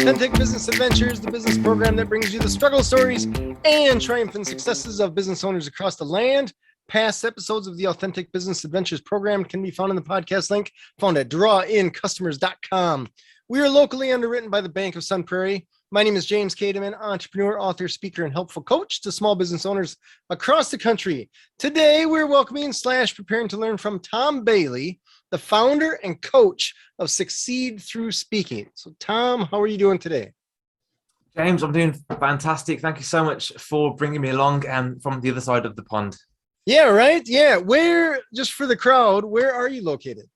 Authentic Business Adventures, the business program that brings you the struggle stories and triumphant successes of business owners across the land. Past episodes of the Authentic Business Adventures program can be found in the podcast link found at drawincustomers.com. We are locally underwritten by the Bank of Sun Prairie. My name is James Kademan, entrepreneur, author, speaker, and helpful coach to small business owners across the country. Today, we're welcoming / preparing to learn from Tom Bailey, the founder and coach of Succeed Through Speaking. So, Tom, how are you doing today? James, I'm doing fantastic. Thank you so much for bringing me along from the other side of the pond. Yeah, right. Yeah. Where, just for the crowd, where are you located?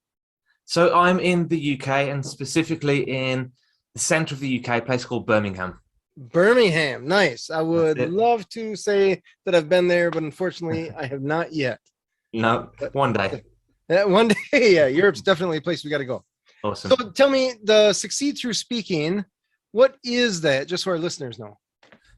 So I'm in the UK and specifically in the center of the UK, a place called Birmingham. Birmingham. Nice. I would love to say that I've been there, but unfortunately I have not yet. No, one day. One day. Yeah. Europe's definitely a place we got to go. Awesome. So tell me, the Succeed Through Speaking, what is that? Just so our listeners know.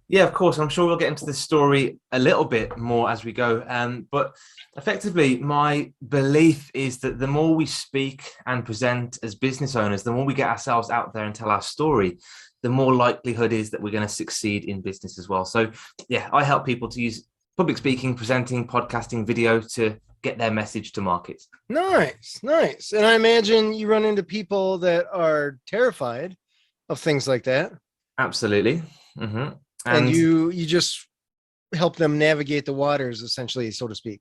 Yeah, of course. I'm sure we'll get into this story a little bit more as we go. But effectively, my belief is that the more we speak and present as business owners, the more we get ourselves out there and tell our story, the more likelihood is that we're going to succeed in business as well. So yeah, I help people to use public speaking, presenting, podcasting, video to get their message to market. Nice, nice. And I imagine you run into people that are terrified of things like that. Absolutely. Mm-hmm. And you just help them navigate the waters, essentially, so to speak.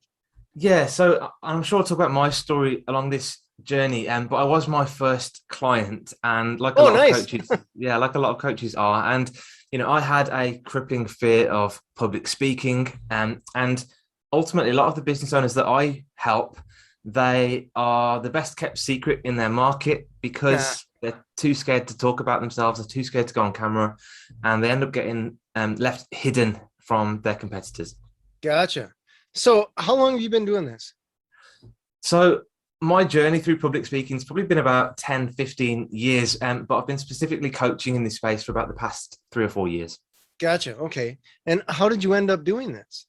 Yeah, so I'm sure I'll talk about my story along this journey. But I was my first client, and like a lot of coaches, like a lot of coaches are. And I had a crippling fear of public speaking, and ultimately, a lot of the business owners that I help, they are the best kept secret in their market because they're too scared to talk about themselves, they're too scared to go on camera, and they end up getting left hidden from their competitors. Gotcha. So how long have you been doing this? So my journey through public speaking has probably been about 10, 15 years, but I've been specifically coaching in this space for about the past 3 or 4 years. Gotcha. Okay. And how did you end up doing this?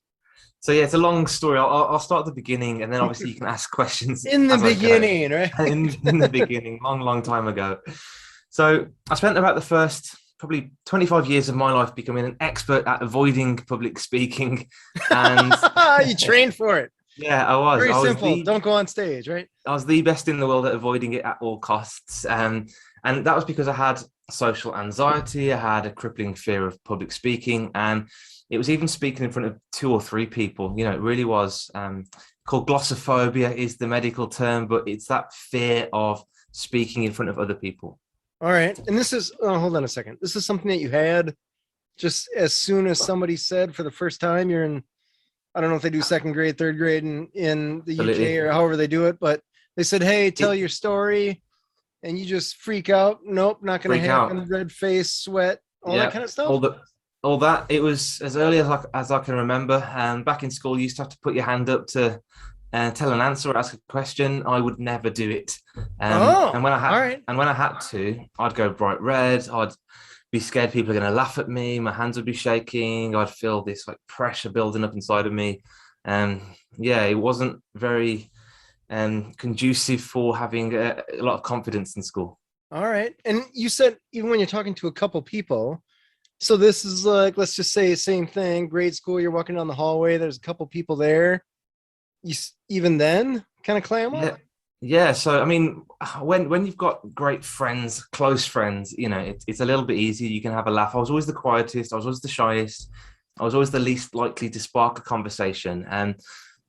So yeah, it's a long story. I'll start at the beginning, and then obviously you can ask questions. In the beginning, right? In the beginning, long time ago. So I spent about the first probably 25 years of my life becoming an expert at avoiding public speaking. And you trained for it. Yeah, I was. Very simple. Don't go on stage, right? I was the best in the world at avoiding it at all costs. And that was because I had social anxiety. I had a crippling fear of public speaking, and it was even speaking in front of 2 or 3 people. It really was called glossophobia is the medical term, but it's that fear of speaking in front of other people. All right. And this is, hold on a second. This is something that you had just as soon as somebody said for the first time you're in, I don't know if they do 2nd grade, 3rd grade in the UK or however they do it, but they said, hey, tell your story. And you just freak out. Nope, not going to happen. Red face, sweat, all that kind of stuff. All that. It was as early as I can remember. Back in school, you used to have to put your hand up to tell an answer or ask a question. I would never do it. And when I had to, I'd go bright red. I'd be scared people are going to laugh at me. My hands would be shaking. I'd feel this like pressure building up inside of me. It wasn't very conducive for having a lot of confidence in school. All right. And you said even when you're talking to a couple people, so this is like, let's just say same thing, grade school, you're walking down the hallway, there's a couple people there. You even then kind of clam up? Yeah. So, I mean, when you've got great friends, close friends, it's a little bit easier. You can have a laugh. I was always the quietest. I was always the shyest. I was always the least likely to spark a conversation.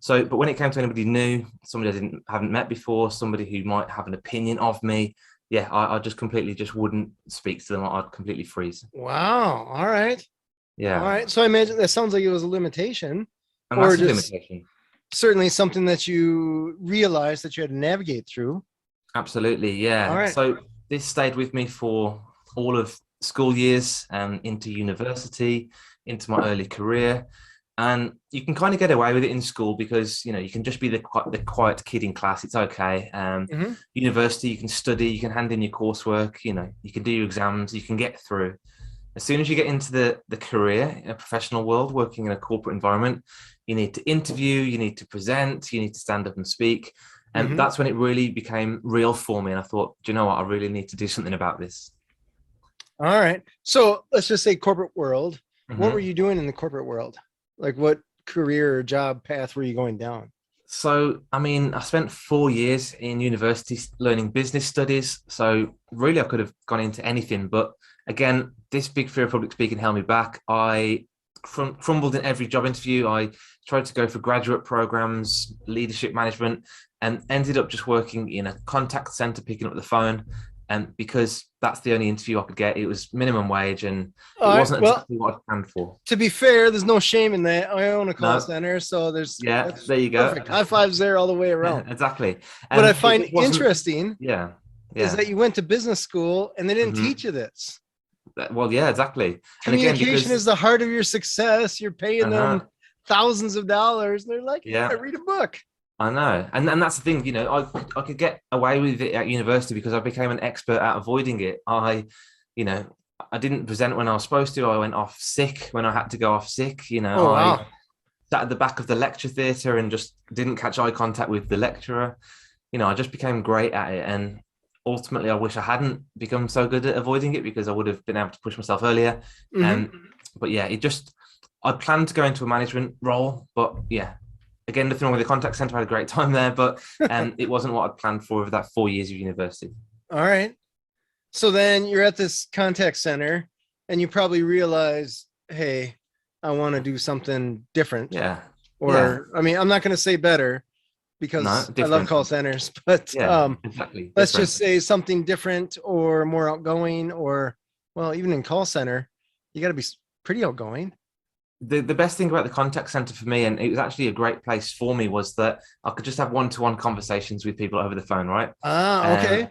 But when it came to anybody new, somebody I haven't met before, somebody who might have an opinion of me, I just completely wouldn't speak to them. I'd completely freeze. Wow. All right. Yeah. All right. So I imagine that sounds like it was a limitation. A massive limitation. Certainly something that you realized that you had to navigate through. Absolutely. Yeah. All right. So this stayed with me for all of school years, into university, into my early career. And you can kind of get away with it in school because, you can just be the quiet kid in class. It's okay. University, you can study, you can hand in your coursework, you can do your exams, you can get through. As soon as you get into the career, a professional world, working in a corporate environment, you need to interview, you need to present, you need to stand up and speak. And that's when it really became real for me. And I thought, do you know what? I really need to do something about this. All right. So let's just say corporate world. What were Mm-hmm. you doing in the corporate world? Like what career or job path were you going down? So, I mean, I spent 4 years in university learning business studies. So, really, I could have gone into anything. But again, this big fear of public speaking held me back. I crumbled in every job interview. I tried to go for graduate programs, leadership management, and ended up just working in a contact center, picking up the phone. And because that's the only interview I could get, it was minimum wage and it All right. wasn't Well, exactly what I planned for. to be fair, there's no shame in that. I own a call No, center, so yeah, that's there you go. perfect. High fives there all the way around. Exactly. What I It find just wasn't, interesting yeah, is yeah. that you went to business school and they didn't Hmm. teach you this. Well, yeah, exactly. And again, Communication is because, the heart of your success. You're paying them uh-huh, thousands of dollars. They're like, yeah, yeah, read a book. I know. And that's the thing, I could get away with it at university because I became an expert at avoiding it. You know, I didn't present when I was supposed to. I went off sick when I had to go off sick. Oh, I wow. sat at the back of the lecture theatre and just didn't catch eye contact with the lecturer. I just became great at it. And ultimately, I wish I hadn't become so good at avoiding it because I would have been able to push myself earlier. Mm-hmm. But yeah, I planned to go into a management role, but yeah, again, nothing wrong with the contact center. I had a great time there, but it wasn't what I planned for over that 4 years of university. All right. So then you're at this contact center and you probably realize, hey, I want to do something different. Yeah. Yeah. Or, I mean, I'm not going to say better No, because I love different. call centers, but Yeah, exactly. let's just Different. say something different or more outgoing, or, well, even in call center, you got to be pretty outgoing. The best thing about the contact center for me, and it was actually a great place for me, was that I could just have one-to-one conversations with people over the phone, right? Ah, okay.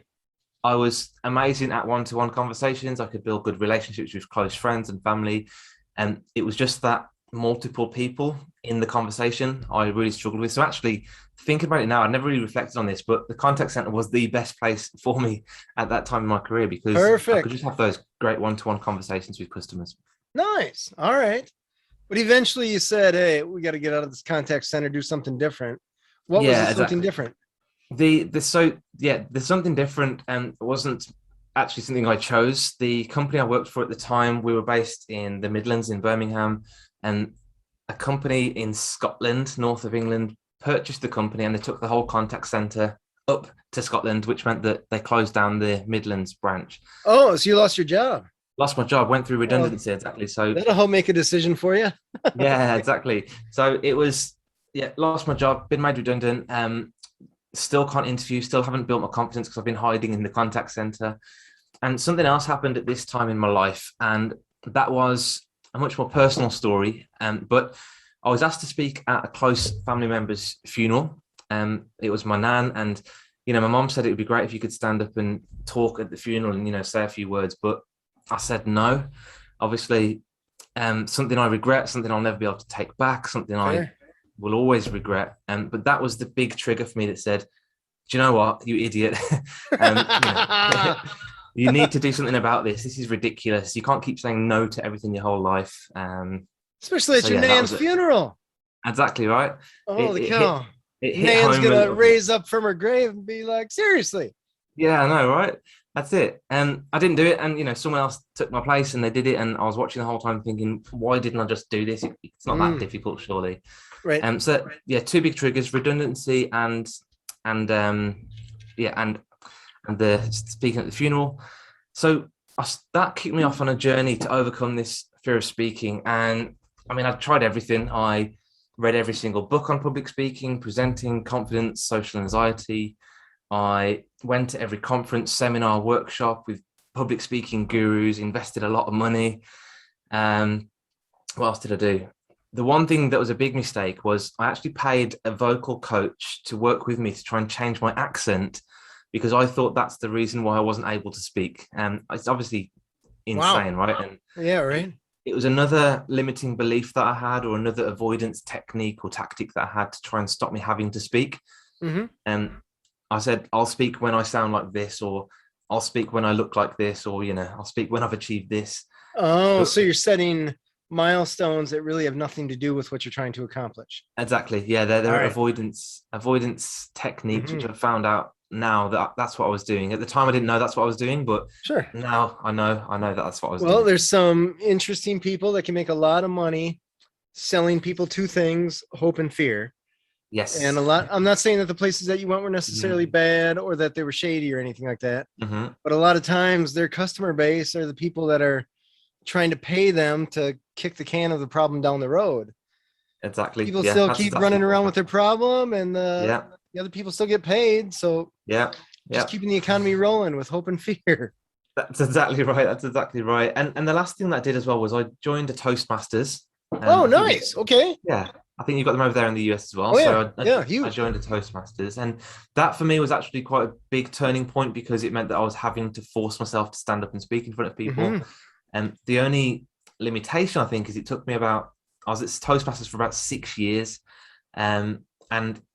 I was amazing at one-to-one conversations. I could build good relationships with close friends and family. And it was just that multiple people in the conversation I really struggled with. So actually thinking about it now, I never really reflected on this, but the contact center was the best place for me at that time in my career because I could Perfect. just have those great one-to-one conversations with customers. Nice. All right. But eventually you said, hey, we got to get out of this contact center, do something different. What was the Yeah, something exactly. different? There's something different, and it wasn't actually something I chose. The company I worked for at the time, we were based in the Midlands in Birmingham, and a company in Scotland, north of England, purchased the company and they took the whole contact center up to Scotland, which meant that they closed down the Midlands branch. Oh, so you lost your job. Lost my job, went through Well, redundancy, exactly. So that'll help make a decision for you. yeah, exactly. So it was, yeah, lost my job, been made redundant. Still can't interview, still haven't built my confidence because I've been hiding in the contact center. And something else happened at this time in my life, and that was a much more personal story. But I was asked to speak at a close family member's funeral. It was my nan, and my mom said it would be great if you could stand up and talk at the funeral and say a few words. But I said no. Obviously, something I regret, something I'll never be able to take back, something I Fair. will always regret. But that was the big trigger for me that said, "Do you know what, you idiot? You need to do something about this. This is ridiculous. You can't keep saying no to everything your whole life." Especially at So your yeah, that nan's was it. funeral. Exactly right. Holy It hit cow. it hit Nan's home a gonna little bit. raise up from her grave and be like, seriously. Yeah, I know, right? That's it. And I didn't do it, and someone else took my place, and they did it, and I was watching the whole time, thinking, why didn't I just do this? It's not that difficult, surely. Right. So yeah, two big triggers: redundancy and yeah, and the speaking at the funeral. So that kicked me off on a journey to overcome this fear of speaking. And I mean, I tried everything. I read every single book on public speaking, presenting, confidence, social anxiety. I went to every conference, seminar, workshop with public speaking gurus, invested a lot of money. What else did I do? The one thing that was a big mistake was I actually paid a vocal coach to work with me to try and change my accent because I thought that's the reason why I wasn't able to speak. It's obviously Wow. insane, right? And Yeah, right. it was another limiting belief that I had, or another avoidance technique or tactic that I had to try and stop me having to speak. Mm-hmm. And I said, I'll speak when I sound like this, or I'll speak when I look like this, or, I'll speak when I've achieved this. Oh, But so you're setting milestones that really have nothing to do with what you're trying to accomplish. exactly. Yeah, there All are right. avoidance techniques, Mm-hmm. which I found out now that that's what I was doing. At the time, I didn't know that's what I was doing, but Sure. now I know that that's what I was doing. Well, there's some interesting people that can make a lot of money selling people two things, hope and fear. Yes. And I'm not saying that the places that you went were necessarily bad or that they were shady or anything like that. But a lot of times their customer base are the people that are trying to pay them to kick the can of the problem down the road. Exactly. People still keep running around with their problem, and the other people still get paid. So just keeping the economy rolling with hope and fear. That's exactly right. And the last thing that I did as well was I joined a Toastmasters. Oh, nice. Okay. Yeah. I think you've got them over there in the US as well. Oh, yeah. So I joined a Toastmasters, and that for me was actually quite a big turning point because it meant that I was having to force myself to stand up and speak in front of people. And the only limitation, I think, is it took me I was at Toastmasters for about 6 years. And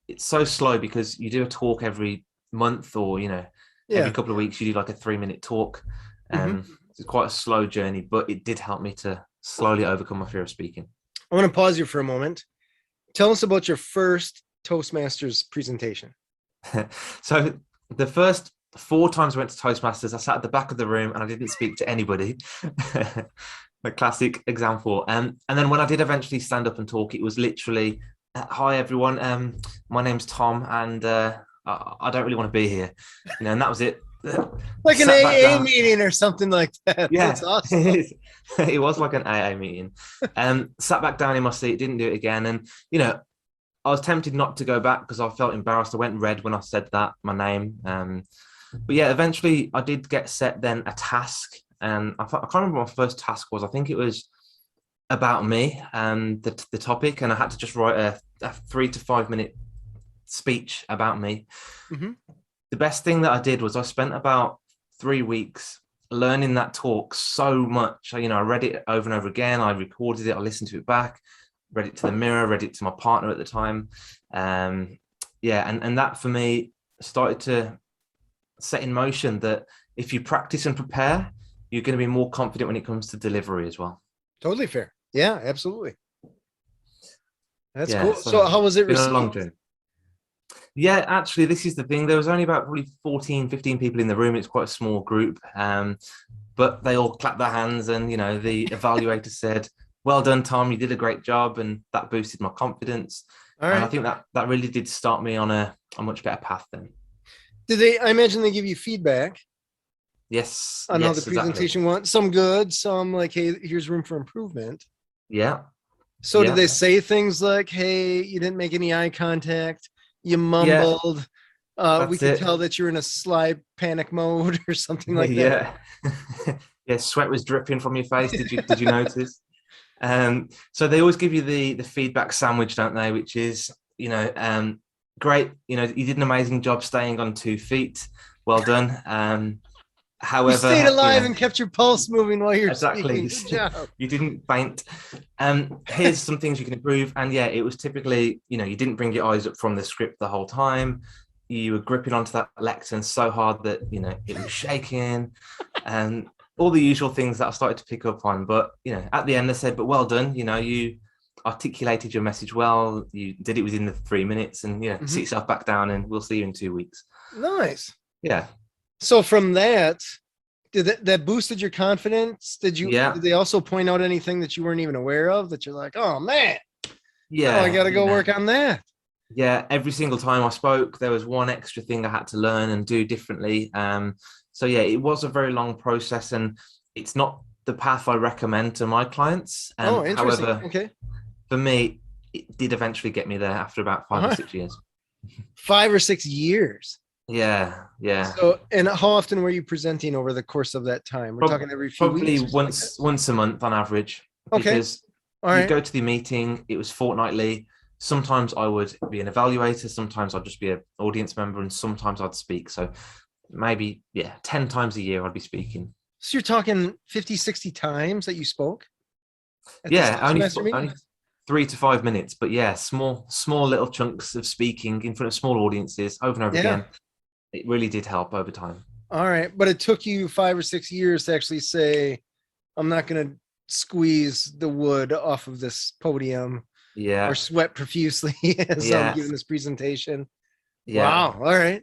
it's so slow because you do a talk every month or, every couple of weeks, you do like a 3-minute talk. It's quite a slow journey, but it did help me to slowly overcome my fear of speaking. I want to pause you for a moment. Tell us about your first Toastmasters presentation. So the first 4 times I went to Toastmasters, I sat at the back of the room and I didn't speak to anybody. The classic example. And then when I did eventually stand up and talk, it was literally, hi, everyone. My name's Tom, and I don't really want to be here. And that was it. Like an AA meeting or something like that. Yeah, that's awesome. It was like an AA meeting. Sat back down in my seat, didn't do it again. And, I was tempted not to go back because I felt embarrassed. I went red when I said that, my name. But yeah, eventually I did get set then a task. And I can't remember what my first task was. I think it was about me and the topic. And I had to just write a 3 to 5 minute speech about me. The best thing that I did was I spent about 3 weeks learning that talk so much. I read it over and over again. I recorded it. I listened to it back, read it to the mirror, read it to my partner at the time. And that for me started to set in motion that if you practice and prepare, you're going to be more confident when it comes to delivery as well. Totally fair. Yeah, absolutely. That's cool. So how was it received? A long journey. Yeah, actually, this is the thing. There was only about probably 14, 15 people in the room. It's quite a small group. But they all clapped their hands and, the evaluator said, well done, Tom, you did a great job. And that boosted my confidence. All right. And I think that really did start me on a much better path then. I imagine they give you feedback. Yes. On how the presentation went. Some good, some like, hey, here's room for improvement. Yeah. So did they say things like, hey, you didn't make any eye contact, you mumbled, we could tell that you're in a sly panic mode or something like that? Yeah, sweat was dripping from your face. Did you notice? So they always give you the feedback sandwich, don't they? Which is, great. You did an amazing job staying on 2 feet. Well done. However, you stayed alive and kept your pulse moving while you're speaking. Good job. You didn't faint. Here's some things you can improve. And yeah, it was typically, you didn't bring your eyes up from the script the whole time. You were gripping onto that lectern so hard that, it was shaking and all the usual things that I started to pick up on. But, at the end they said, but well done. You articulated your message well. You did it within the 3 minutes and, sit yourself back down and we'll see you in 2 weeks. Nice. Yeah. So from that, did that boosted your confidence? Did they also point out anything that you weren't even aware of that you're like, oh man, I got to go work on that? Yeah. Every single time I spoke, there was one extra thing I had to learn and do differently. So yeah, it was a very long process and it's not the path I recommend to my clients. Interesting. However, okay. For me, it did eventually get me there after about 5 or 6 years. 5 or 6 years. Yeah. So, and how often were you presenting over the course of that time? We're talking every few weeks. Probably once a month on average. Okay. Because you go to the meeting, it was fortnightly. Sometimes I would be an evaluator, sometimes I'd just be an audience member, and sometimes I'd speak. So maybe, 10 times a year I'd be speaking. So you're talking 50, 60 times that you spoke? Only 3 to 5 minutes, but small little chunks of speaking in front of small audiences over and over again. It really did help over time. All right. But it took you 5 or 6 years to actually say, I'm not going to squeeze the wood off of this podium or sweat profusely as I'm giving this presentation. Wow. All right.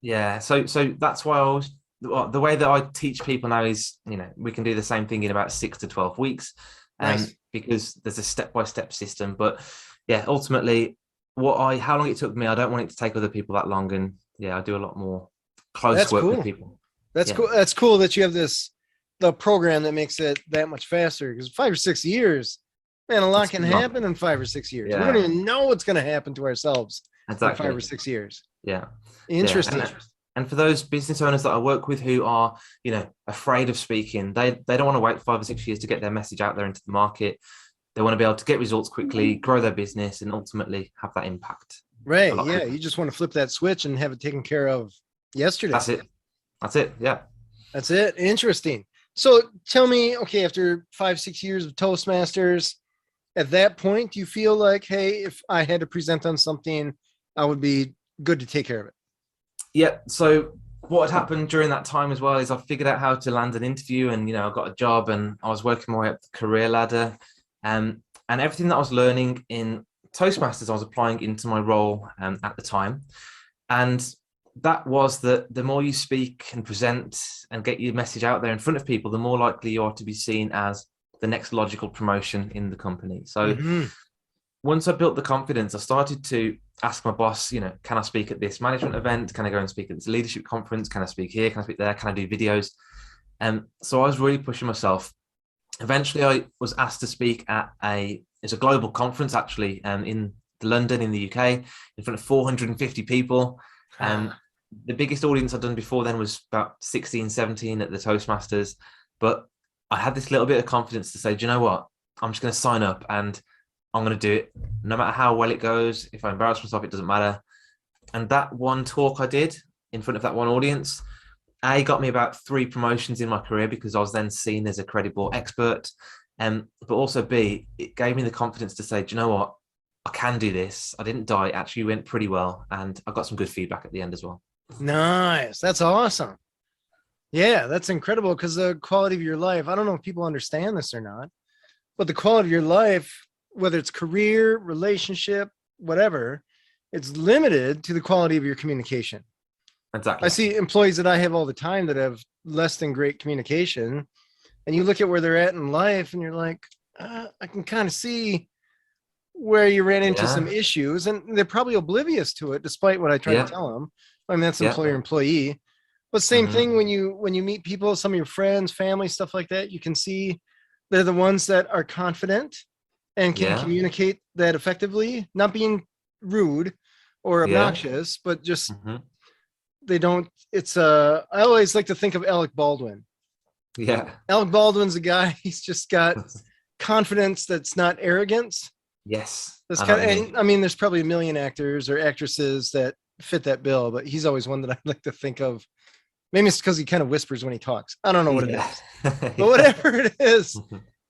Yeah. So that's why the way that I teach people now is, we can do the same thing in about 6 to 12 weeks. Nice. Because there's a step-by-step system. But yeah, ultimately how long it took me, I don't want it to take other people that long. And yeah, I do a lot more close work with people. That's cool. That's cool that you have the program that makes it that much faster, because 5 or 6 years, man, a lot can happen in 5 or 6 years. We don't even know what's going to happen to ourselves in 5 or 6 years. Yeah. Interesting. And for those business owners that I work with who are, afraid of speaking, they don't want to wait 5 or 6 years to get their message out there into the market. They want to be able to get results quickly, grow their business, and ultimately have that impact. Right. Yeah. You just want to flip that switch and have it taken care of yesterday. That's it. Yeah. That's it. Interesting. So tell me, okay, after 5, 6 years of Toastmasters, at that point, do you feel like, hey, if I had to present on something, I would be good to take care of it? Yeah. So what had happened during that time as well is I figured out how to land an interview, and I got a job, and I was working my way up the career ladder, and everything that I was learning in Toastmasters I was applying into my role at the time. And that was that the more you speak and present and get your message out there in front of people, the more likely you are to be seen as the next logical promotion in the company. So once I built the confidence, I started to ask my boss, can I speak at this management event? Can I go and speak at this leadership conference? Can I speak here? Can I speak there? Can I do videos? So I was really pushing myself. Eventually, I was asked to speak at it's a global conference, actually, in London, in the UK, in front of 450 people. The biggest audience I'd done before then was about 16, 17 at the Toastmasters. But I had this little bit of confidence to say, do you know what? I'm just going to sign up and I'm going to do it. No matter how well it goes, if I embarrass myself, it doesn't matter. And that one talk I did in front of that one audience, got me about 3 promotions in my career, because I was then seen as a credible expert. But also B, it gave me the confidence to say, do you know what? I can do this. I didn't die. It actually went pretty well. And I got some good feedback at the end as well. Nice. That's awesome. Yeah, that's incredible, because the quality of your life, I don't know if people understand this or not, but the quality of your life, whether it's career, relationship, whatever, it's limited to the quality of your communication. Exactly. I see employees that I have all the time that have less than great communication, and you look at where they're at in life and you're like, I can kind of see where you ran into some issues, and they're probably oblivious to it despite what I try to tell them. I mean, that's employer employee, but same thing when you meet people, some of your friends, family, stuff like that, you can see they're the ones that are confident and can communicate that effectively, not being rude or obnoxious, but just they don't. I always like to think of Alec Baldwin. Yeah. Alec Baldwin's a guy, he's just got confidence that's not arrogance. Yes. That's I mean, there's probably a million actors or actresses that fit that bill, but he's always one that I like to think of. Maybe it's because he kind of whispers when he talks. I don't know what it is, but whatever it is,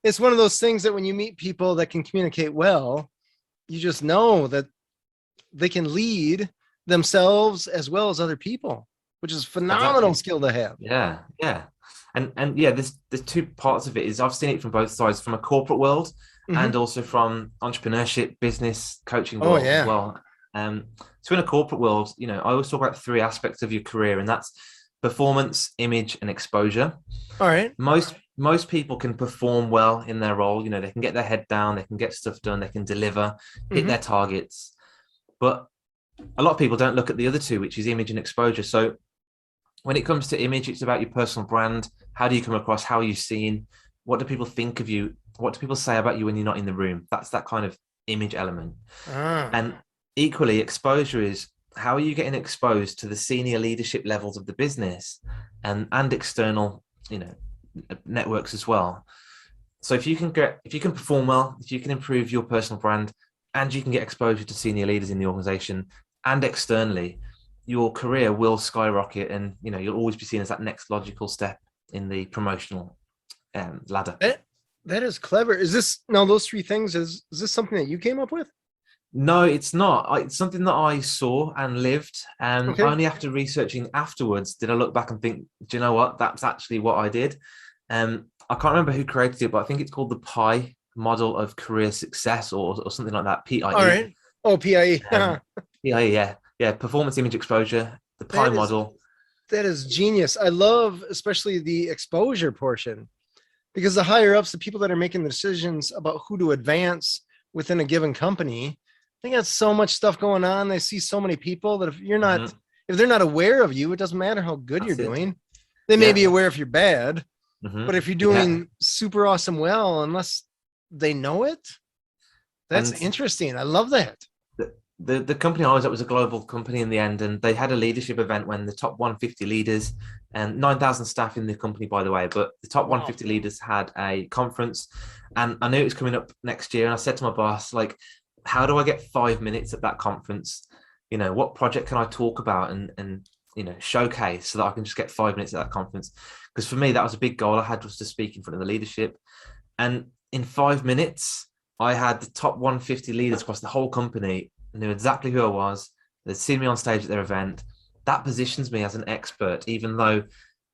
it's one of those things that when you meet people that can communicate well, you just know that they can lead themselves as well as other people, which is a phenomenal skill to have. Yeah. Yeah. And yeah, there's 2 parts of it. Is I've seen it from both sides, from a corporate world and also from entrepreneurship, business coaching world as well. So in a corporate world, I always talk about 3 aspects of your career, and that's performance, image, and exposure. All right. Most people can perform well in their role. They can get their head down, they can get stuff done, they can deliver, hit their targets. But a lot of people don't look at the other 2, which is image and exposure. So when it comes to image, it's about your personal brand. How do you come across? How are you seen? What do people think of you? What do people say about you when you're not in the room? That's that kind of image element. And equally, exposure is, how are you getting exposed to the senior leadership levels of the business and external, networks as well. So if you can perform well, if you can improve your personal brand, and you can get exposure to senior leaders in the organization and externally, your career will skyrocket, and you'll always be seen as that next logical step in the promotional ladder. That is clever. Is this now those 3 things? Is this something that you came up with? No, it's not. It's something that I saw and lived. Only after researching afterwards did I look back and think, do you know what? That's actually what I did. I can't remember who created it, but I think it's called the PIE model of career success or something like that. PIE. All right. Oh, PIE. PIE, yeah. Performance, image, exposure. the pie model. That is genius. I love especially the exposure portion, because the higher ups, the people that are making the decisions about who to advance within a given company, they got so much stuff going on. They see so many people that if they're not aware of you, it doesn't matter how good you're doing. They may be aware if you're bad, but if you're doing super awesome well, unless they know it, that's interesting. I love that. The company I was at was a global company in the end, and they had a leadership event when the top 150 leaders, and 9,000 staff in the company, by the way, but the top 150 leaders had a conference, and I knew it was coming up next year. And I said to my boss, like, how do I get 5 minutes at that conference? You know, what project can I talk about and you know, showcase so that I can just get 5 minutes at that conference? Because for me, that was a big goal I had, was to speak in front of the leadership. And in 5 minutes, I had the top 150 leaders across the whole company, knew exactly who I was. They'd seen me on stage at their event. That positions me as an expert, even though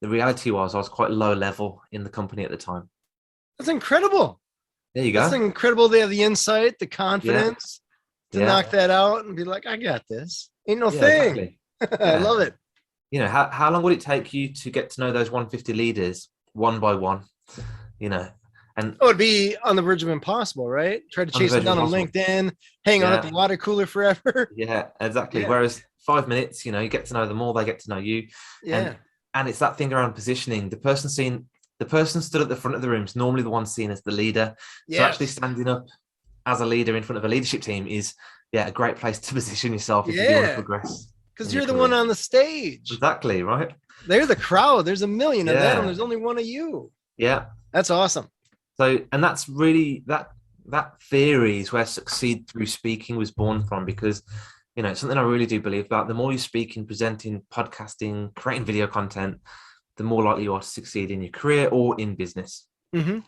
the reality was I was quite low level in the company at the time. That's incredible. There you go. That's incredible. They have the insight, the confidence to knock that out and be like, I got this. Ain't no thing. Exactly. I love it. You know, how long would it take you to get to know those 150 leaders one by one? You know, and it would be on the verge of impossible, right? Try to chase them down on LinkedIn, hang out at the water cooler forever. Yeah, exactly. Yeah. Whereas 5 minutes, you know, you get to know them all, they get to know you. Yeah. And it's that thing around positioning. The person stood at the front of the room is normally the one seen as the leader. Yes. So actually standing up as a leader in front of a leadership team is a great place to position yourself if you want to progress. Because you're the one on the stage. Exactly, right? They're the crowd. There's a million of them. There's only one of you. Yeah. That's awesome. So, and that's really, that theory is where Succeed Through Speaking was born from, because, you know, it's something I really do believe about. The more you speak in presenting, podcasting, creating video content, the more likely you are to succeed in your career or in business. Mm-hmm.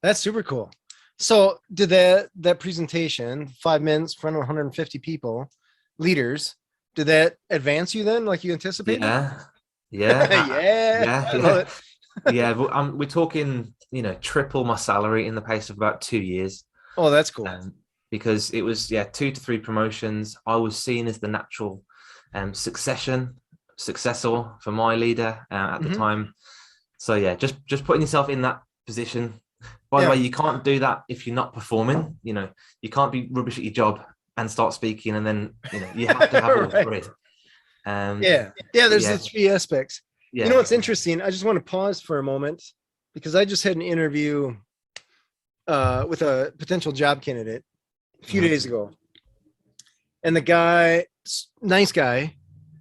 That's super cool. So did that presentation, 5 minutes in front of 150 people, leaders, did that advance you then, like you anticipated? Yeah. I love it. Yeah, but we're talking, you know, triple my salary in the pace of about 2 years. Oh, that's cool. Because it was 2 to 3 promotions. I was seen as the natural successor for my leader at the time. So yeah, just putting yourself in that position. By the way, you can't do that if you're not performing. You know, you can't be rubbish at your job and start speaking, and then, you know, you have to have all three. There's the 3 aspects. Yeah. You know what's interesting? I just want to pause for a moment, because I just had an interview with a potential job candidate a few days ago. And the guy, nice guy,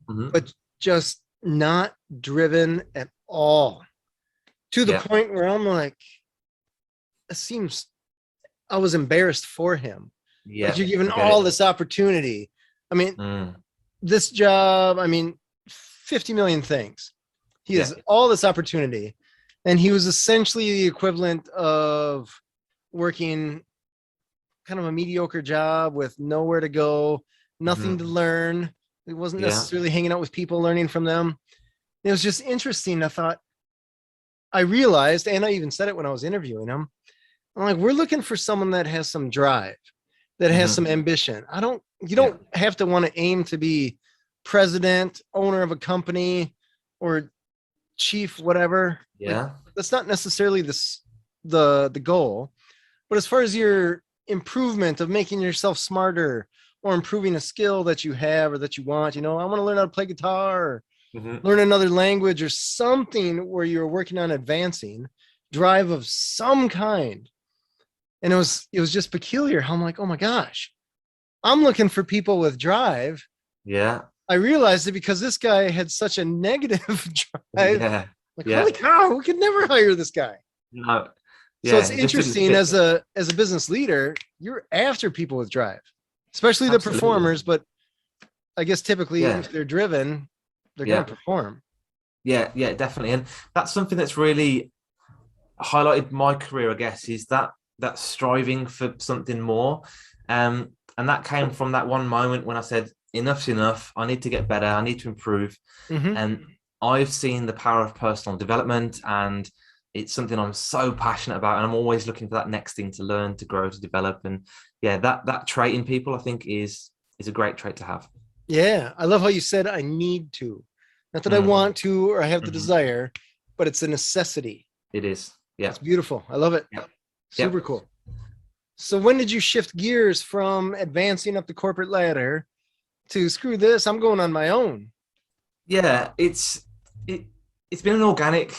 but just not driven at all, to the point where I'm like, it seems I was embarrassed for him. Yeah. Like, you're given all this opportunity. I mean, this job, I mean, 50 million things. He has all this opportunity, and he was essentially the equivalent of working kind of a mediocre job with nowhere to go, nothing to learn. It wasn't necessarily hanging out with people, learning from them. It was just interesting. I realized, and I even said it when I was interviewing him, I'm like, we're looking for someone that has some drive, that has some ambition. You don't have to want to aim to be president, owner of a company, or chief, whatever. Like, that's not necessarily the goal. But as far as your improvement of making yourself smarter, or improving a skill that you have or that you want, you know, I want to learn how to play guitar, or learn another language, or something where you're working on advancing, drive of some kind. And it was just peculiar how I'm like, oh my gosh, I'm looking for people with drive. Yeah. I realized it because this guy had such a negative drive. Yeah. Like, holy cow, we could never hire this guy. No. Yeah. So it's interesting, as a business leader, you're after people with drive, especially the performers. But I guess typically if they're driven, they're going to perform. Yeah, definitely. And that's something that's really highlighted my career, I guess, is that striving for something more. And that came from that one moment when I said, enough's enough. I need to get better. I need to improve. And I've seen the power of personal development, and it's something I'm so passionate about. And I'm always looking for that next thing to learn, to grow, to develop. And that trait in people, I think, is a great trait to have. Yeah. I love how you said, I need to. Not that I want to or I have the Mm-hmm. desire, but it's a necessity. It is. Yeah. It's beautiful. I love it. Yep. Super cool. So when did you shift gears from advancing up the corporate ladder to screw this, I'm going on my own? Yeah, it's been an organic.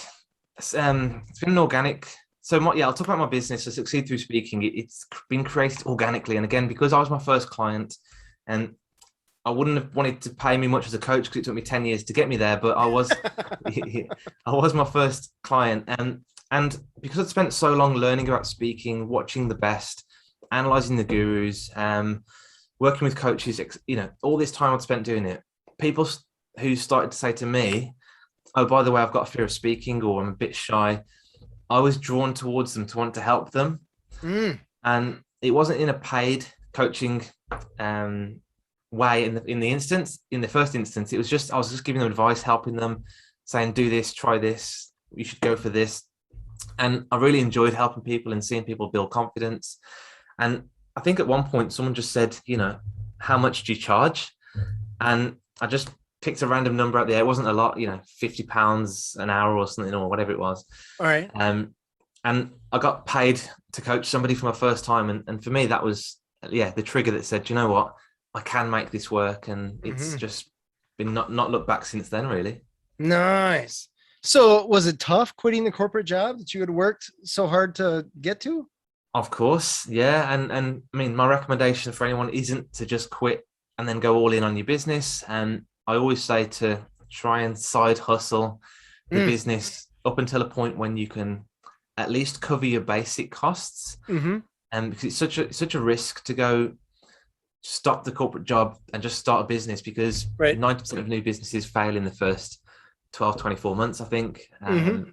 It's been an organic. So I'll talk about my business. So Succeed Through Speaking. It's been created organically, and again, because I was my first client, and I wouldn't have wanted to pay me much as a coach because it took me 10 years to get me there. But I was, I was my first client, and because I'd spent so long learning about speaking, watching the best, analyzing the gurus, working with coaches, all this time I'd spent doing it. People who started to say to me, "Oh, by the way, I've got a fear of speaking, or I'm a bit shy," I was drawn towards them to want to help them. And it wasn't in a paid coaching way in the first instance. It was just, I was just giving them advice, helping them, saying, do this, try this, you should go for this. And I really enjoyed helping people and seeing people build confidence. And I think at one point someone just said, how much do you charge? And I just picked a random number out there. It wasn't a lot, £50 an hour or something, or whatever it was. All right. And I got paid to coach somebody for my first time. And for me, that was, the trigger that said, you know what, I can make this work. And it's just been not looked back since then, really. Nice. So was it tough quitting the corporate job that you had worked so hard to get to? Of course. Yeah. And I mean, my recommendation for anyone isn't to just quit and then go all in on your business. And I always say to try and side hustle the business up until a point when you can at least cover your basic costs. And because it's such a risk to go stop the corporate job and just start a business, because 90% of new businesses fail in the first 12, 24 months, I think. So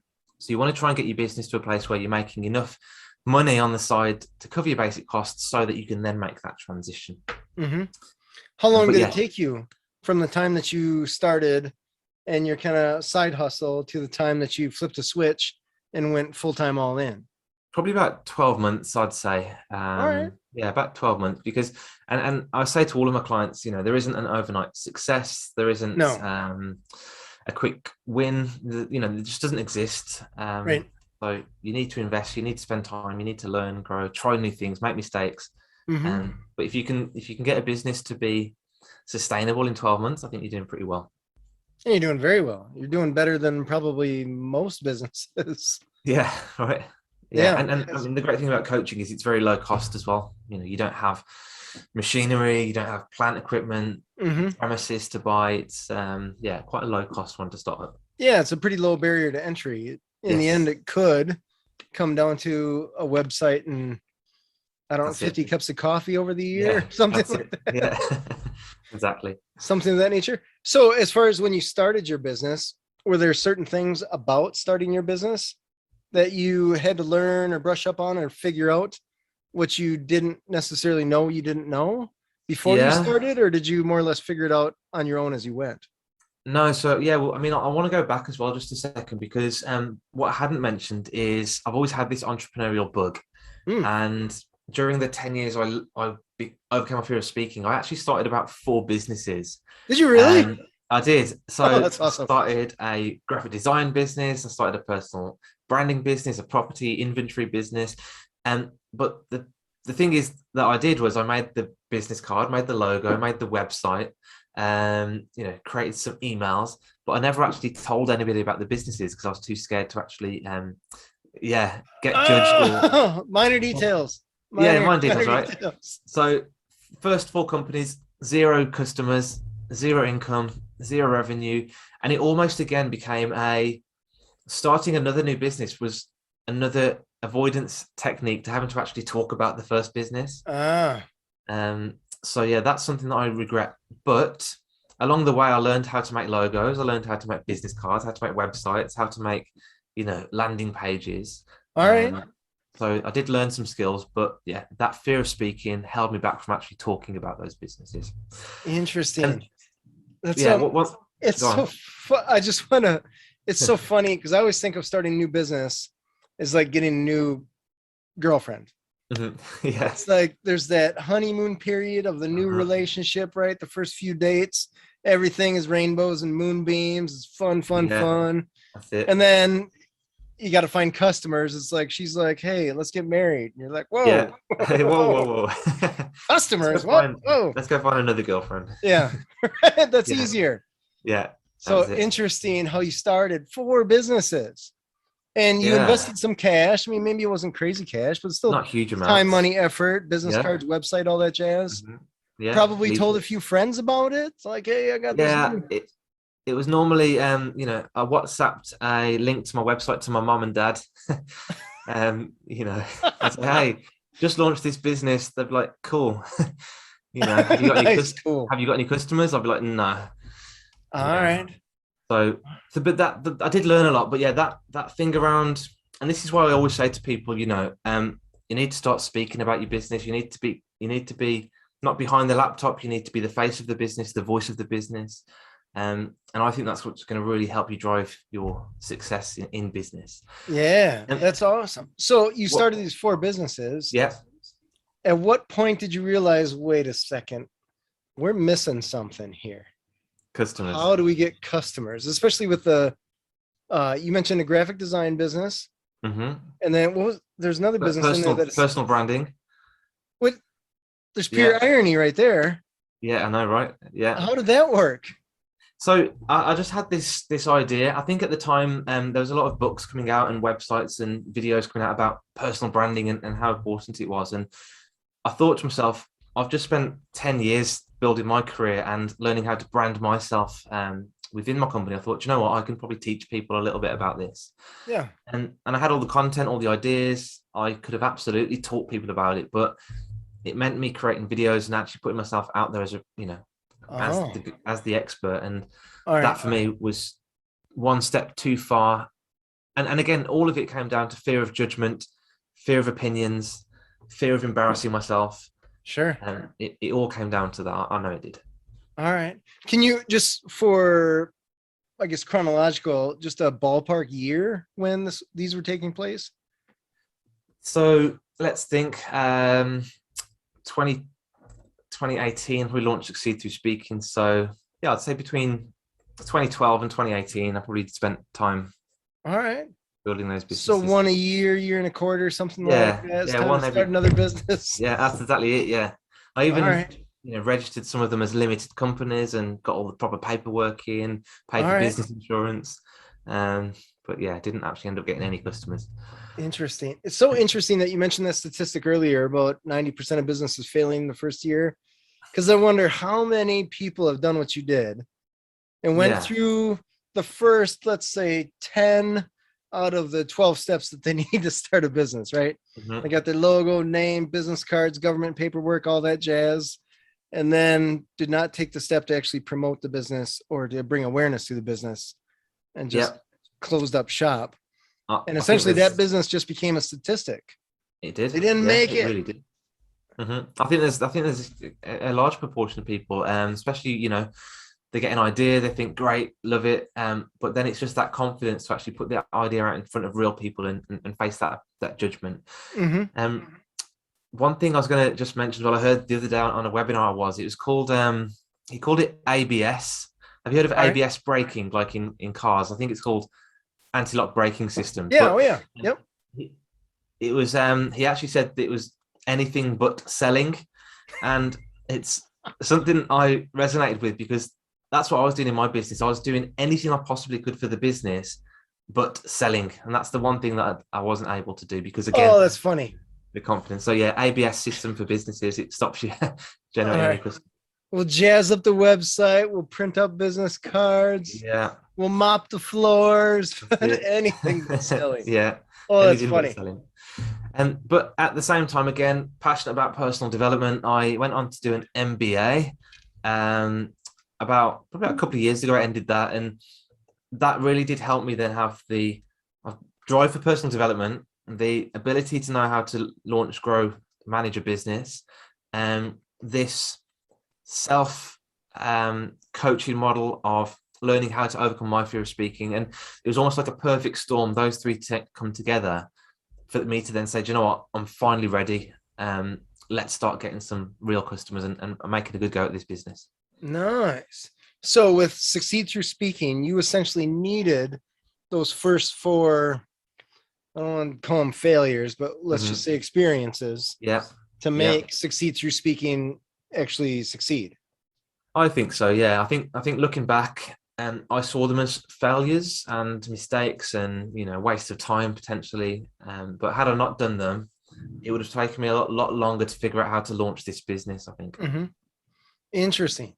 you want to try and get your business to a place where you're making enough money on the side to cover your basic costs so that you can then make that transition. How long did it take you from the time that you started and your kind of side hustle to the time that you flipped a switch and went full-time all in? Probably about 12 months, I'd say. All right. Yeah, about 12 months, because, and I say to all of my clients, there isn't an overnight success. There isn't a quick win. It just doesn't exist. So you need to invest, you need to spend time, you need to learn, grow, try new things, make mistakes. But if you can get a business to be sustainable in 12 months, I think you're doing pretty well. And you're doing very well. You're doing better than probably most businesses. Yeah, right. Yeah. And I mean, the great thing about coaching is it's very low cost as well. You don't have machinery, you don't have plant equipment, premises to buy. It's quite a low cost one to start with. Yeah, it's a pretty low barrier to entry. In the end, it could come down to a website and 50 cups of coffee over the year, something like that. Yeah, exactly. Something of that nature. So as far as when you started your business, were there certain things about starting your business that you had to learn or brush up on or figure out, what you didn't necessarily know you didn't know before you started? Or did you more or less figure it out on your own as you went? No, so well, I mean, I want to go back as well just a second, because what I hadn't mentioned is I've always had this entrepreneurial bug. And during the 10 years I overcame my fear of speaking, I actually started about 4 businesses. Did you really? I did. So that's awesome. I started a graphic design business. I started a personal branding business, a property inventory business. But the thing is that I did was I made the business card, made the logo, made the website, created some emails, but I never actually told anybody about the businesses because I was too scared to actually, get judged. Minor details. Minor details, right? Details. So first 4 companies, 0 customers, 0 income, 0 revenue. And it almost again became starting another new business was another avoidance technique to having to actually talk about the first business. So that's something that I regret. But along the way, I learned how to make logos. I learned how to make business cards, how to make websites, how to make, landing pages. All right. So I did learn some skills, but that fear of speaking held me back from actually talking about those businesses. Interesting. It's so it's so funny because I always think of starting a new business as like getting a new girlfriend. It's like there's that honeymoon period of the new relationship, right? The first few dates, everything is rainbows and moonbeams. It's fun. That's it. And then you got to find customers. It's like, she's like, hey, let's get married. And you're like, whoa, Yeah. Hey, whoa. Customers, what? Whoa. Let's go find another girlfriend. Yeah, that's easier. Yeah. So interesting how you started 4 businesses and you invested some cash. I mean, maybe it wasn't crazy cash, but still not huge amounts. Time, money, effort, business cards, website, all that jazz. Mm-hmm. Yeah. Probably told a few friends about it. It's like, hey, I got this. Yeah. It was normally, I WhatsApped a link to my website to my mom and dad. I said, hey, just launched this business. They'd be like, cool. Have you got have you got any customers? I'll be like, no. All right. So but I did learn a lot. But yeah, that thing around, and this is why I always say to people, you need to start speaking about your business. You need to be not behind the laptop. You need to be the face of the business, the voice of the business. And I think that's what's going to really help you drive your success in business. Yeah, that's awesome. So you started these 4 businesses. Yeah. At what point did you realize, wait a second, we're missing something here? Customers. How do we get customers? Especially with the, you mentioned a graphic design business. Mm-hmm. And then there's another business in there that's personal branding. There's pure irony right there. Yeah, I know, right? Yeah. How did that work? So I just had this idea. I think at the time there was a lot of books coming out and websites and videos coming out about personal branding and how important it was. And I thought to myself, I've just spent 10 years building my career and learning how to brand myself within my company. I thought, you know what, I can probably teach people a little bit about this. Yeah. And I had all the content, all the ideas. I could have absolutely taught people about it, but it meant me creating videos and actually putting myself out there as as the expert. And that for me was one step too far. And again, all of it came down to fear of judgment, fear of opinions, fear of embarrassing myself. Sure. And it all came down to that. I know it did. All right. Can you just, for, I guess, chronological, just a ballpark year when these were taking place? So let's think, 2018, we launched Succeed Through Speaking. So yeah, I'd say between 2012 and 2018, I probably spent time. All right. Building those businesses. So one a year and a quarter, something like that. It's time to start another business. Yeah, that's exactly it. Yeah. I even registered some of them as limited companies and got all the proper paperwork in, paid for business insurance. But yeah, didn't actually end up getting any customers. Interesting. It's so interesting that you mentioned that statistic earlier about 90% of businesses failing in the first year. Because I wonder how many people have done what you did and went through the first, let's say, 10 out of the 12 steps that they need to start a business, right? Mm-hmm. They got their logo, name, business cards, government paperwork, all that jazz. And then did not take the step to actually promote the business or to bring awareness to the business and just closed up shop. And essentially that business just became a statistic. It did. They didn't make it. It really did. Mm-hmm. I think there's a large proportion of people, especially, they get an idea, they think, great, love it. But then it's just that confidence to actually put the idea out in front of real people and face that judgment. Mm-hmm. One thing I was going to just mention, I heard the other day on a webinar it was called, he called it ABS. Have you heard of ABS braking, like in cars? I think it's called anti-lock braking system. Yeah. Yep. It was, he actually said that it was anything but selling. And it's something I resonated with because that's what I was doing in my business. I was doing anything I possibly could for the business, but selling. And that's the one thing that I wasn't able to do because, again, oh, that's funny. The confidence. So yeah, ABS system for businesses. It stops you generating customers. We'll jazz up the website. We'll print up business cards. Yeah. We'll mop the floors. Anything but selling. Yeah. Oh, that's funny. But at the same time, again, passionate about personal development. I went on to do an MBA. About a couple of years ago, I ended that, and that really did help me then have the drive for personal development, the ability to know how to launch, grow, manage a business, and this self coaching model of learning how to overcome my fear of speaking. And it was almost like a perfect storm. Those three come together for me to then say, do you know what? I'm finally ready. Let's start getting some real customers and making a good go at this business. Nice. So with Succeed Through Speaking, you essentially needed those first four, I don't want to call them failures, but let's just say experiences to make Succeed Through Speaking actually succeed. I think so. Yeah. I think looking back, I saw them as failures and mistakes and, waste of time potentially. But had I not done them, it would have taken me a lot longer to figure out how to launch this business, I think. Interesting.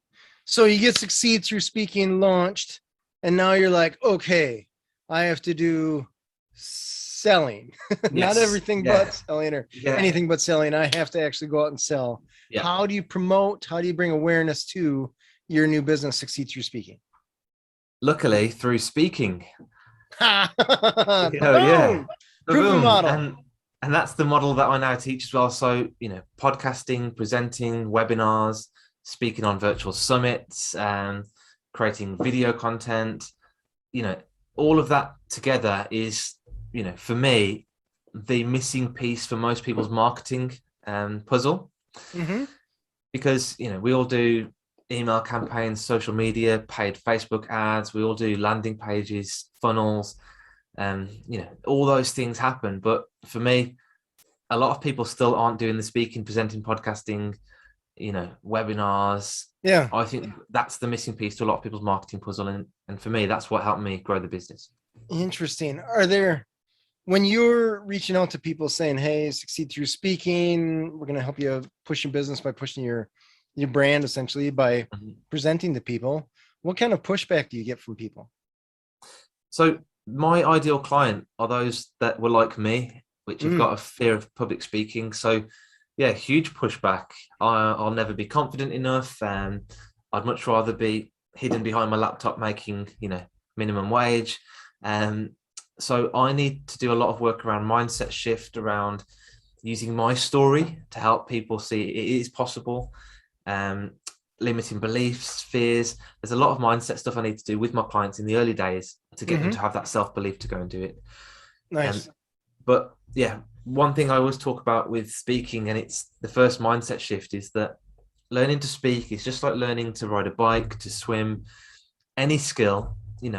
So you get Succeed Through Speaking launched, and now you're like, okay, I have to do selling. Not everything but selling or anything but selling. I have to actually go out and sell. How do you promote? How do you bring awareness to your new business, Succeed Through Speaking? Luckily, through speaking. Prove the model. And that's the model that I now teach as well. So, podcasting, presenting, webinars, speaking on virtual summits, creating video content, all of that together is, for me, the missing piece for most people's marketing puzzle. Because, we all do email campaigns, social media, paid Facebook ads. We all do landing pages, funnels, all those things happen. But for me, a lot of people still aren't doing the speaking, presenting, podcasting, webinars. I think that's the missing piece to a lot of people's marketing puzzle. And for me, that's what helped me grow the business. Interesting. When you're reaching out to people saying, hey, Succeed Through Speaking, we're going to help you push your business by pushing your brand, essentially, by presenting to people, what kind of pushback do you get from people? So my ideal client are those that were like me, which have got a fear of public speaking. So huge pushback. I'll never be confident enough. I'd much rather be hidden behind my laptop making, minimum wage. So I need to do a lot of work around mindset shift, around using my story to help people see it is possible. Limiting beliefs, fears. There's a lot of mindset stuff I need to do with my clients in the early days to get them to have that self-belief to go and do it. Nice. But one thing I always talk about with speaking, and it's the first mindset shift, is that learning to speak is just like learning to ride a bike, to swim, any skill. You're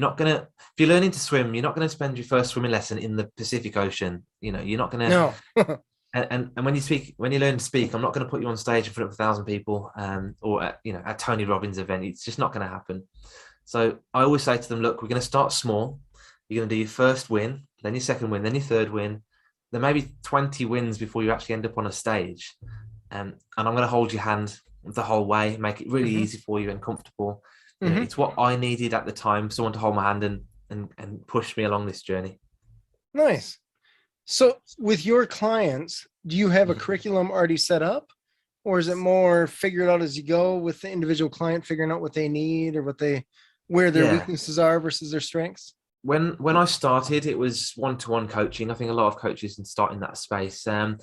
not going to, if you're learning to swim, you're not going to spend your first swimming lesson in the Pacific Ocean. You're not going to. No. And when you learn to speak, I'm not going to put you on stage in front of 1,000 people, or at a Tony Robbins event. It's just not going to happen. So I always say to them, look, we're going to start small. You're going to do your first win, then your second win, then your third win. There may be 20 wins before you actually end up on a stage. And I'm going to hold your hand the whole way, make it really easy for you and comfortable. It's what I needed at the time, someone to hold my hand and push me along this journey. Nice. So with your clients, do you have a curriculum already set up, or is it more figure it out as you go with the individual client, figuring out what they need or where their weaknesses are versus their strengths? When I started, it was one-to-one coaching. I think a lot of coaches can start in that space. I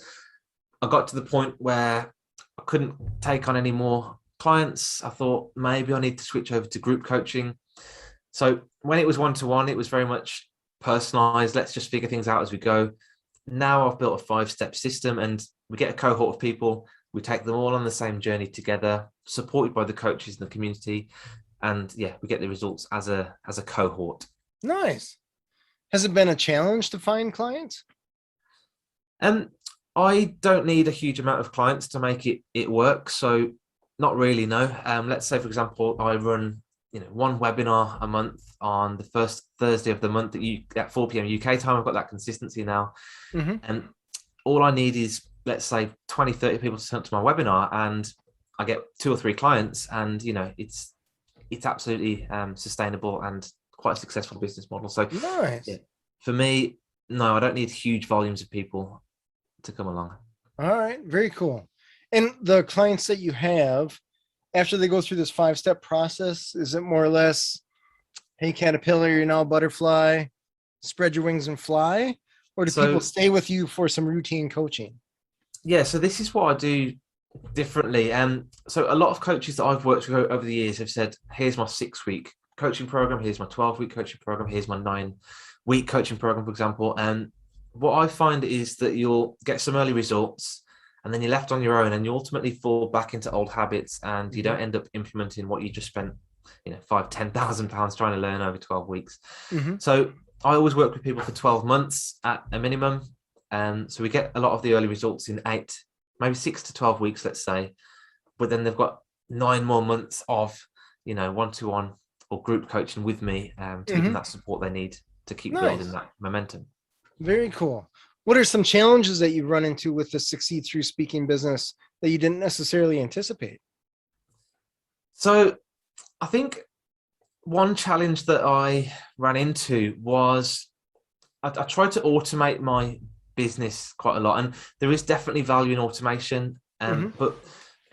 got to the point where I couldn't take on any more clients. I thought maybe I need to switch over to group coaching. So when it was one-to-one, it was very much personalized. Let's just figure things out as we go. Now I've built a 5-step system, and we get a cohort of people. We take them all on the same journey together, supported by the coaches in the community. And we get the results as a cohort. Nice. Has it been a challenge to find clients? I don't need a huge amount of clients to make it work. So not really, no. Let's say, for example, I run one webinar a month on the first Thursday of the month at 4 p.m. UK time. I've got that consistency now. And all I need is, let's say, 20, 30 people to turn up to my webinar, and I get 2 or 3 clients, and it's absolutely sustainable and quite a successful business model. So nice. For me, no, I don't need huge volumes of people to come along. All right, very cool. And the clients that you have, after they go through this 5-step process, is it more or less, hey, caterpillar, you're now a butterfly, spread your wings and fly? Or do people stay with you for some routine coaching? So this is what I do differently. So a lot of coaches that I've worked with over the years have said, here's my 6-week coaching program, here's my 12-week coaching program, here's my 9-week coaching program, for example. And what I find is that you'll get some early results, and then you're left on your own, and you ultimately fall back into old habits, and you don't end up implementing what you just spent £5,000-10,000 trying to learn over 12 weeks. Mm-hmm. So I always work with people for 12 months at a minimum. So we get a lot of the early results in 8, maybe 6 to 12 weeks, let's say. But then they've got 9 more months of, one-to-one or group coaching with me to give them that support they need to keep building that momentum. Very cool. What are some challenges that you run into with the Succeed Through Speaking business that you didn't necessarily anticipate? So I think one challenge that I ran into was I tried to automate my business quite a lot, and there is definitely value in automation. But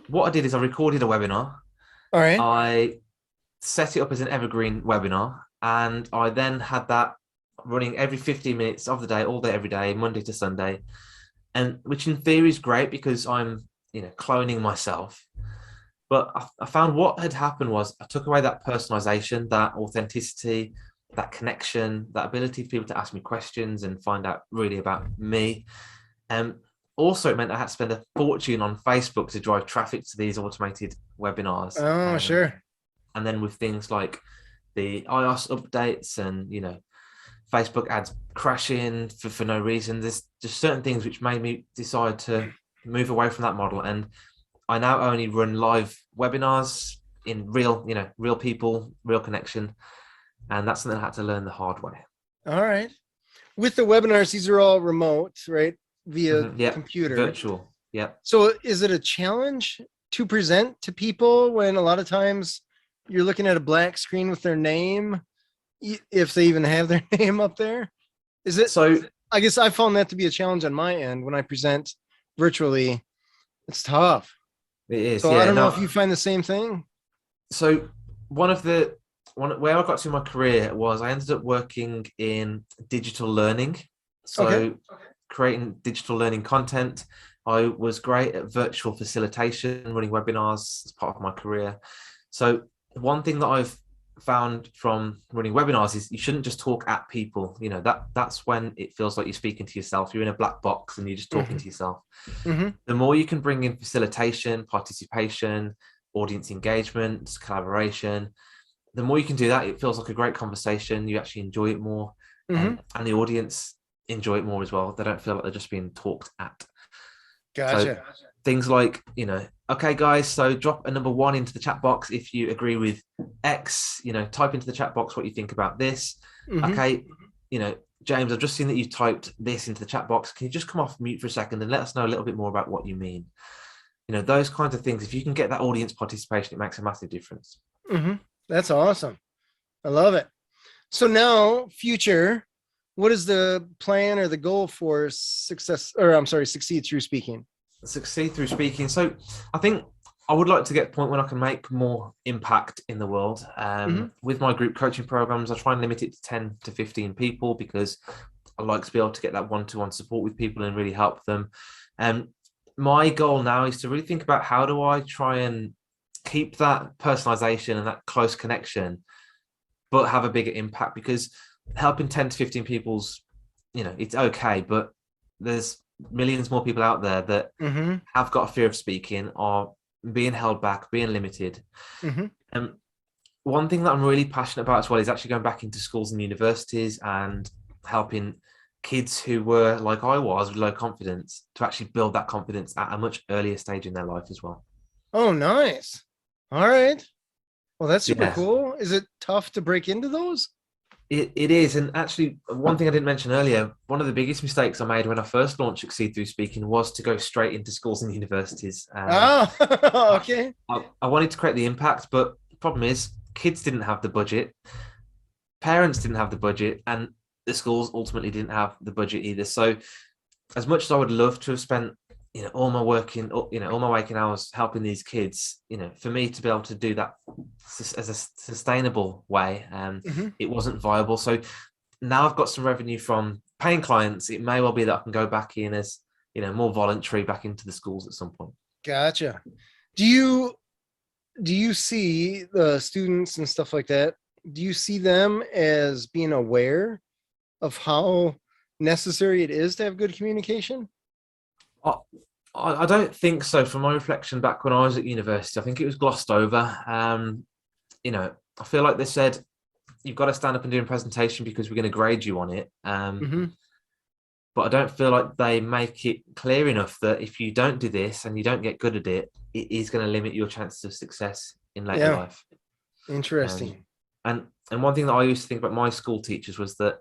what I did is I recorded a webinar. All right. I set it up as an evergreen webinar, and I then had that running every 15 minutes of the day, all day, every day, Monday to Sunday, and which in theory is great because I'm, cloning myself. But I found what had happened was I took away that personalization, that authenticity, that connection, that ability for people to ask me questions and find out really about me. Also, it meant I had to spend a fortune on Facebook to drive traffic to these automated webinars. Oh, sure. And then with things like the iOS updates and, Facebook ads crashing for no reason, there's just certain things which made me decide to move away from that model. And I now only run live webinars in real people, real connection. And that's something I had to learn the hard way. All right. With the webinars, these are all remote, right? Via computer. Virtual. Yeah. So is it a challenge to present to people when a lot of times you're looking at a black screen with their name, if they even have their name up there? Is it? So I guess I found that to be a challenge on my end when I present virtually. It's tough. It is. So I don't know if you find the same thing. So where I got to in my career was I ended up working in digital learning. So creating digital learning content. I was great at virtual facilitation, running webinars as part of my career. So one thing that I've found from running webinars is you shouldn't just talk at people. That's when it feels like you're speaking to yourself. You're in a black box and you're just talking to yourself. The more you can bring in facilitation, participation, audience engagement, collaboration, the more you can do that, it feels like a great conversation. You actually enjoy it more, and the audience enjoy it more as well. They don't feel like they're just being talked at. Gotcha. So things like, okay, guys, so drop a number 1 into the chat box if you agree with X, type into the chat box what you think about this. Okay, James, I've just seen that you typed this into the chat box. Can you just come off mute for a second and let us know a little bit more about what you mean? Those kinds of things. If you can get that audience participation, it makes a massive difference. That's awesome. I love it. So now, future, what is the plan or the goal for Succeed Through Speaking? Succeed Through Speaking. So I think I would like to get to the point when I can make more impact in the world. With my group coaching programs, I try and limit it to 10 to 15 people because I like to be able to get that one-to-one support with people and really help them. My goal now is to really think about how do I try and keep that personalization and that close connection, but have a bigger impact, because helping 10 to 15 people's, it's okay, but there's millions more people out there that have got a fear of speaking, or being held back, being limited. And one thing that I'm really passionate about as well is actually going back into schools and universities and helping kids who were like I was with low confidence to actually build that confidence at a much earlier stage in their life as well. Oh, nice. All right. Well, that's super cool. Is it tough to break into those? It is. And actually, one thing I didn't mention earlier, one of the biggest mistakes I made when I first launched Succeed Through Speaking was to go straight into schools and universities. Okay. I wanted to create the impact, but the problem is kids didn't have the budget, parents didn't have the budget, and the schools ultimately didn't have the budget either. So as much as I would love to have spent all my waking hours helping these kids, for me to be able to do that as a sustainable way, it wasn't viable. So now I've got some revenue from paying clients. It may well be that I can go back in as, more voluntary back into the schools at some point. Gotcha. Do you see the students and stuff like that? Do you see them as being aware of how necessary it is to have good communication? I don't think so. From my reflection back when I was at university, I think it was glossed over. I feel like they said, you've got to stand up and do a presentation because we're going to grade you on it. But I don't feel like they make it clear enough that if you don't do this and you don't get good at it, it is going to limit your chances of success in later life. Interesting. And one thing that I used to think about my school teachers was that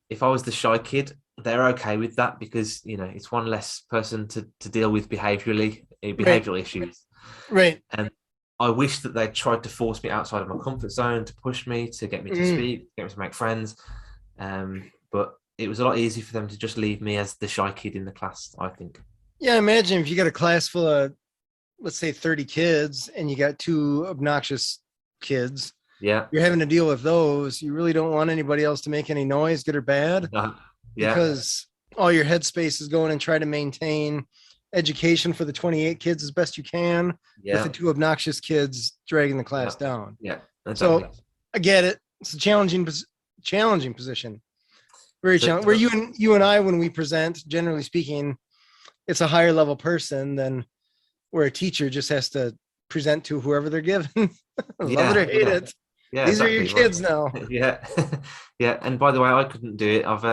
if I was the shy kid, they're okay with that because, you know, it's one less person to deal with behavioral issues. Right. And I wish that they tried to force me outside of my comfort zone, to push me, to get me to speak, get me to make friends. But it was a lot easier for them to just leave me as the shy kid in the class, I think. Yeah, imagine if you got a class full of, let's say, 30 kids and you got 2 obnoxious kids. Yeah. You're having to deal with those. You really don't want anybody else to make any noise, good or bad. Because all your headspace is going and try to maintain education for the 28 kids as best you can with the 2 obnoxious kids dragging the class down. Yeah. Exactly. So I get it. It's a challenging position. Very challenging. Where you and I, when we present, generally speaking, it's a higher level person than where a teacher just has to present to whoever they're given. Love it or hate it. Yeah, these are your kids now. Yeah. And by the way, I couldn't do it. I've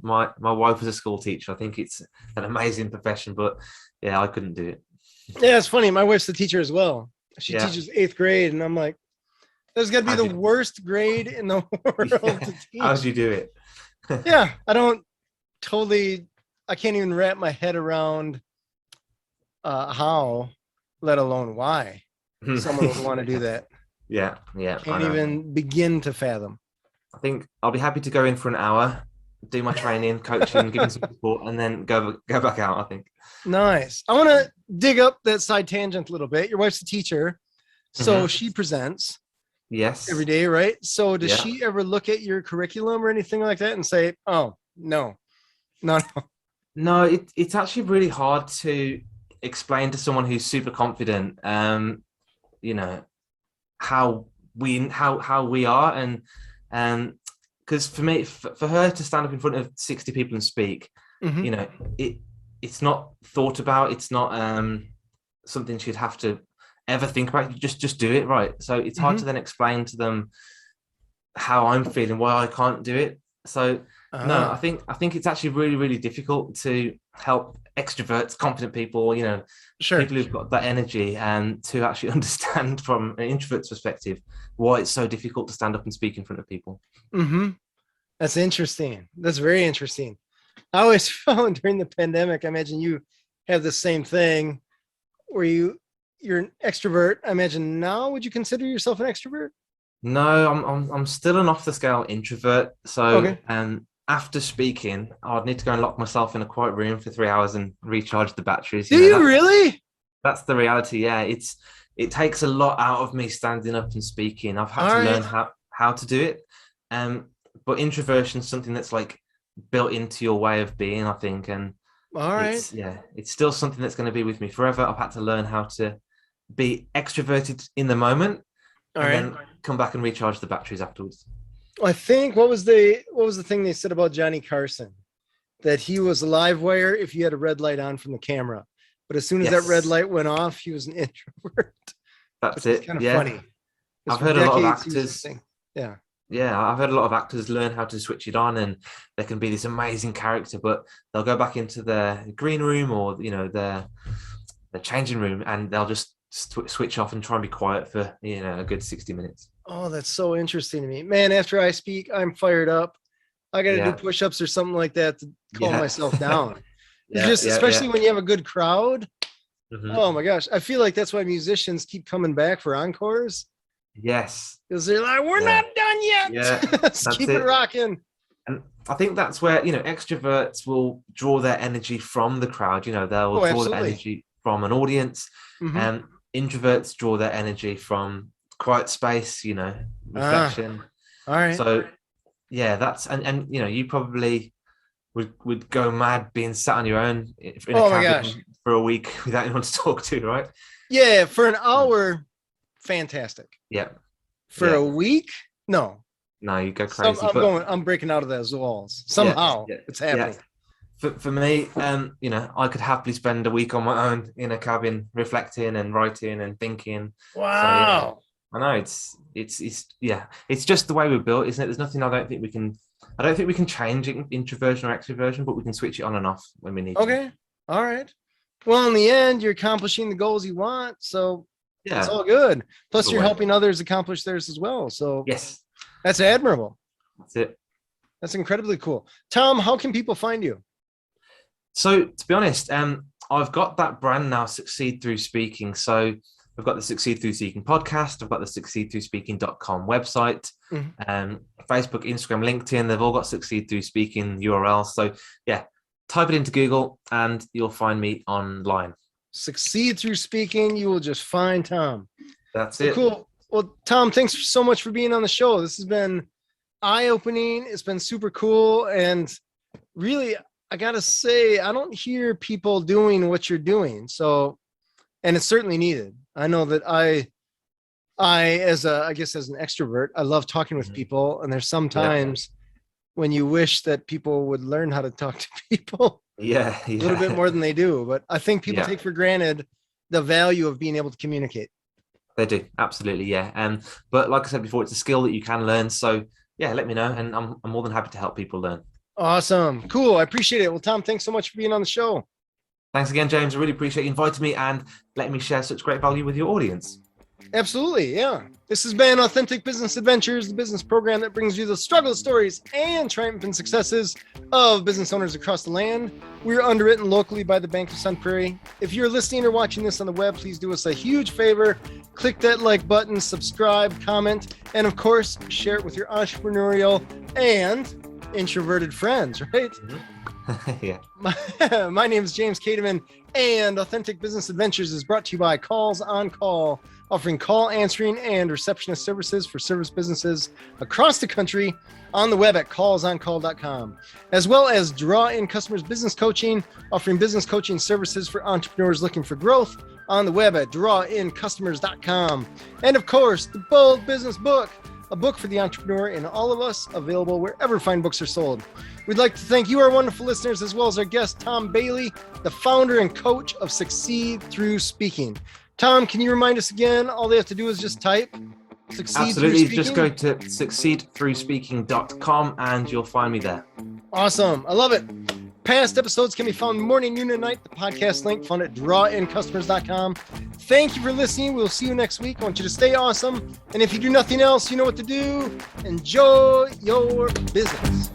my wife was a school teacher. I think it's an amazing profession, but yeah, I couldn't do it. Yeah, it's funny. My wife's a teacher as well. She teaches 8th grade, and I'm like, there's got to be the worst grade in the world to teach. How do you do it? Yeah, I can't even wrap my head around how, let alone why someone would want to do that. Yeah. Can't even begin to fathom. I think I'll be happy to go in for an hour, do my training, coaching, giving some support, and then go back out, I think. Nice. I want to dig up that side tangent a little bit. Your wife's a teacher, so she presents. Yes. Every day, right? So does she ever look at your curriculum or anything like that and say, oh, no. No, it's actually really hard to explain to someone who's super confident, you know, how we are. And because for me, for her to stand up in front of 60 people and speak, you know, it's not thought about. It's not something she'd have to ever think about. You just do it, right? So it's hard to then explain to them how I'm feeling, why I can't do it. So no, I think it's actually really, really difficult to help extroverts, confident people, you know, people who've got that energy, and to actually understand from an introvert's perspective why it's so difficult to stand up and speak in front of people. That's interesting. That's very interesting. I always found during the pandemic, I imagine you have the same thing where you're an extrovert. I imagine now, would you consider yourself an extrovert? No, I'm still an off the scale introvert. So after speaking, I'd need to go and lock myself in a quiet room for 3 hours and recharge the batteries. Do you really? That's the reality. Yeah, it takes a lot out of me standing up and speaking. I've had to learn how to do it. But introversion is something that's like built into your way of being, I think. And it's still something that's going to be with me forever. I've had to learn how to be extroverted in the moment, then come back and recharge the batteries afterwards. I think what was the thing they said about Johnny Carson, that he was a live wire if you had a red light on from the camera, but as soon as that red light went off, he was an introvert. That's it. Kind of funny. I've heard a lot of actors. I've heard a lot of actors learn how to switch it on, and they can be this amazing character, but they'll go back into their green room or, you know, their changing room, and they'll just switch off and try and be quiet for, you know, a good 60 minutes. Oh, that's so interesting to me, man. After I speak, I'm fired up. I got to do push-ups or something like that to calm myself down. Especially when you have a good crowd. Oh my gosh, I feel like that's why musicians keep coming back for encores. Yes, because they're like, we're not done yet. Let's keep it rocking. And I think that's where, you know, extroverts will draw their energy from the crowd. You know, they'll draw their energy from an audience, and introverts draw their energy from quiet space, you know, reflection. So that's and you know, you probably would go mad being sat on your own in a cabin for a week without anyone to talk to, right? Yeah, for an hour, fantastic. Yeah. For a week, no, you go crazy. I'm breaking out of those walls somehow. It's happening. For me, you know, I could happily spend a week on my own in a cabin, reflecting and writing and thinking. Wow. I know it's yeah, it's just the way we're built, isn't it? There's nothing I don't think we can change introversion or extroversion, but we can switch it on and off when we need to. Okay. All right. Well, in the end, you're accomplishing the goals you want. So yeah, it's all good. Plus, you're helping others accomplish theirs as well. So yes, that's admirable. That's it. That's incredibly cool. Tom, how can people find you? So to be honest, I've got that brand now, Succeed Through Speaking. So I've got the Succeed Through Speaking podcast. I've got the succeedthroughspeaking.com website, Facebook, Instagram, LinkedIn. They've all got Succeed Through Speaking URLs. So yeah, type it into Google and you'll find me online. Succeed Through Speaking. You will just find Tom. That's it. Cool. Well, Tom, thanks so much for being on the show. This has been eye-opening. It's been super cool. And really, I got to say, I don't hear people doing what you're doing. So, and it's certainly needed. I know that I as an extrovert, I love talking with people. And there's sometimes when you wish that people would learn how to talk to people a little bit more than they do. But I think people take for granted the value of being able to communicate. They do. Absolutely. Yeah. But like I said before, it's a skill that you can learn. So yeah, let me know. And I'm more than happy to help people learn. Awesome. Cool. I appreciate it. Well, Tom, thanks so much for being on the show. Thanks again, James. I really appreciate you inviting me and letting me share such great value with your audience. Absolutely. Yeah. This has been Authentic Business Adventures, the business program that brings you the struggle stories and triumphant successes of business owners across the land. We're underwritten locally by the Bank of Sun Prairie. If you're listening or watching this on the web, please do us a huge favor. Click that like button, subscribe, comment, and of course, share it with your entrepreneurial and introverted friends, right? Yeah. My name is James Kateman, and Authentic Business Adventures is brought to you by Calls on Call, offering call answering and receptionist services for service businesses across the country on the web at callsoncall.com, as well as Draw In Customers Business Coaching, offering business coaching services for entrepreneurs looking for growth on the web at drawincustomers.com. And of course, the Bold Business Book, a book for the entrepreneur in all of us, available wherever fine books are sold. We'd like to thank you, our wonderful listeners, as well as our guest, Tom Bailey, the founder and coach of Succeed Through Speaking. Tom, can you remind us again? All they have to do is just type Succeed Absolutely. Through Just go to succeedthroughspeaking.com and you'll find me there. Awesome. I love it. Past episodes can be found morning, noon, and night. The podcast link found at drawincustomers.com. Thank you for listening. We'll see you next week. I want you to stay awesome. And if you do nothing else, you know what to do. Enjoy your business.